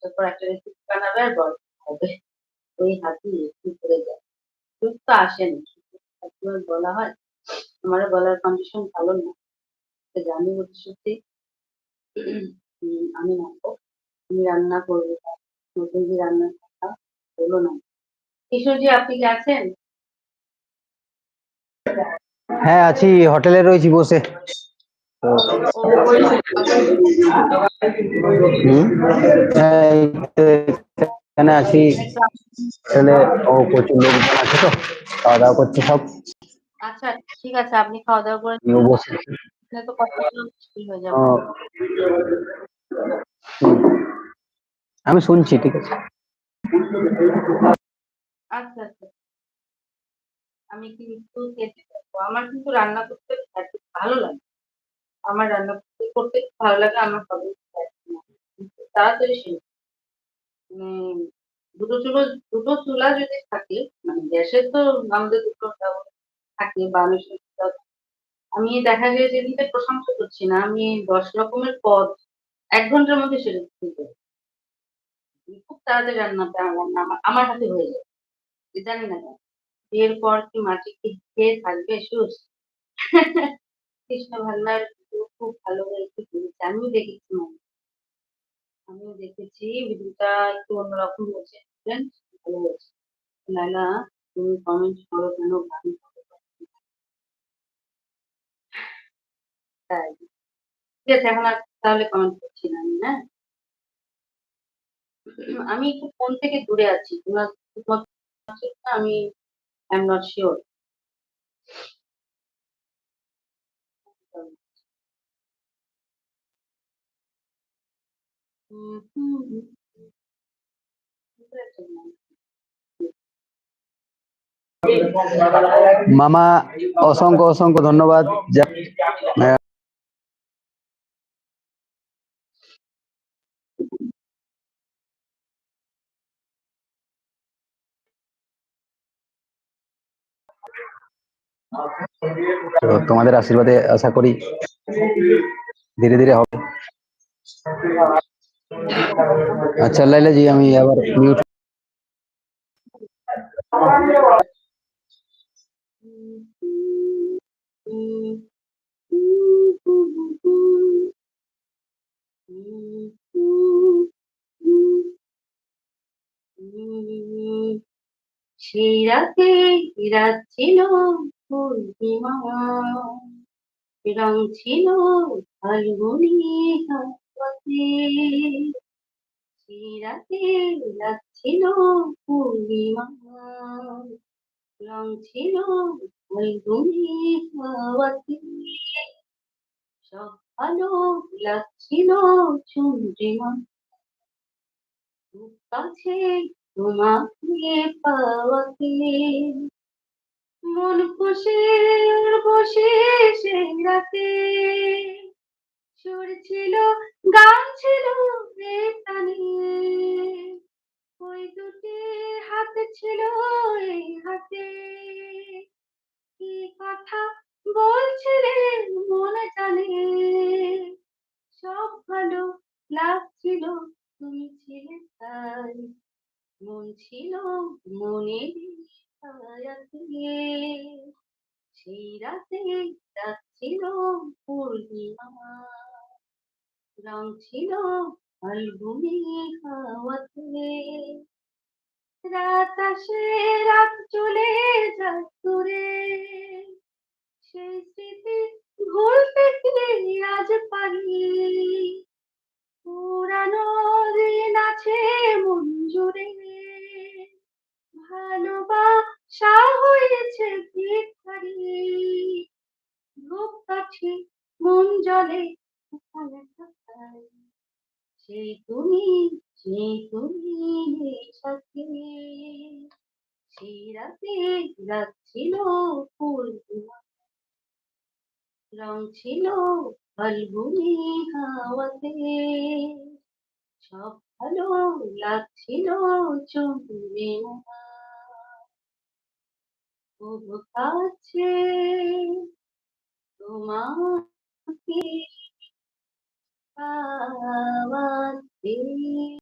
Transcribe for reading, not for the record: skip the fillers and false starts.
তারপর একটা রেসিপি বানাবে আর গল্প হবে। ওই হাতেই একটু করে যায়। সুখ তো আসেনি। সবসময় বলা হয়, আমারও গলার কন্ডিশন ভালো না। তো জানি হচ্ছে সত্যি আমি নামবো। তুমি রান্না করবে। নতুন যে রান্নার কথা বলো না। কিশোরজি আপনি কি আছেন? হ্যাঁ আছি, হোটেলে রয়েছি বসে। তো ও আচ্ছা। হ্যাঁ, এই তো এখানে আছি। একটু হোটেলে প্রচুর লোকজন আছে, তো খাওয়া দাওয়া করছে সব। আচ্ছা ঠিক আছে আপনি খাওয়া-দাওয়া করে আমিও নিন। বসে। নাহলে তো কথা বলা মুশকিল হয়ে যাবে। ও, হুম, আমি শুনছি, ঠিক আছে। আচ্ছা, আচ্ছা। আমি কিন্তু খেতে চাইবো। আমার কিন্তু রান্না করতে একদম ভালো লাগে। আমার রান্না করতে খুব ভালো লাগে। আমার সবই তাড়াতাড়ি শেষ। মানে দুটো চুলা যদি থাকে, মানে গ্যাসের তো আমাদের দুটো থাকে বা আমি দেখা যায় যে এদিকে প্রশংসা করছি না। আমি ১০ রকমের পদ ১ ঘন্টার মধ্যে সেরে ফেলতে পারি। খুব তাড়াতাড়ি রান্নাটা রান্না আমার হাতে হয়ে যায়। জানি না কেন। বিয়ের পর কি মাটি কি খেয়ে থাকবে সুস? কৃষ্ণ ভান্ডার খুব ভালো হয়েছে করেছে। আমিও দেখেছি ভিডিওটা একটু অন্যরকম হয়েছে। ভালো হয়েছে। লায়লা তুমি কমেন্ট করো কেন গান করো? তাই। ঠিক আছে এখন আর তাহলে কমেন্ট করছি না আমি, হ্যাঁ? আমি একটু ফোন থেকে দূরে আছি। তোমার তোমার আমি আই এম নট সিউর। হুম, হুম, হুম। বুঝতে পারছি না। মামা, অসংখ্য অসংখ্য ধন্যবাদ। আহ, তো তোমাদের আশীর্বাদে আশা করি ধীরে ধীরে হবে। আচ্ছা লাইলা জি, আমি আবার মিউট। হুম, হুম, হুম, হুম, হুম, হুম, হুম, হুম, হুম, হুম। সেই রাতে রাত ছিল পূর্ণিমা রং ছিল ফাল্গুনি হাওয়াতে সেই রাতে রাত ছিল পূর্ণিমা রং ছিল ফাল্গুনি হাওয়াতে সব ভালো লাগছিল চন্দ্রিমা খুব কাছে তোমাকে পাওয়াতে মন খুশি বসে সেই রাতে সুর ছিল গান ছিল এ প্রাণে ওই দুটি হাত ছিল এই হাতে কি কথা বলছিলে মনে জানে সব ভালো লাগছিল তুমি ছিলে তাই মন ছিল মনের ছায়াতে সেই রাতে রাত ছিল পূর্ণিমা রং ছিল ফাল্গুনি হাওয়াতে রাত আসে রাত চলে যায় দূরে সেই স্মৃতি ভুলতে কি আজ পারি পুরানো দিন আছে মন জুড়ে ভালোবাসা হয়েছে ভিখারি বুক কাছে মন জলে ওখানে থাকাই সেই তুমি নেই সাথে সেই রাতে রাত ছিল পূর্ণিমা রং ছিল ফাল্গুনি হাওয়াতে সব ভালো লাগছিল চন্দ্রিমা খুব কাছে তোমাকে পাওয়াতে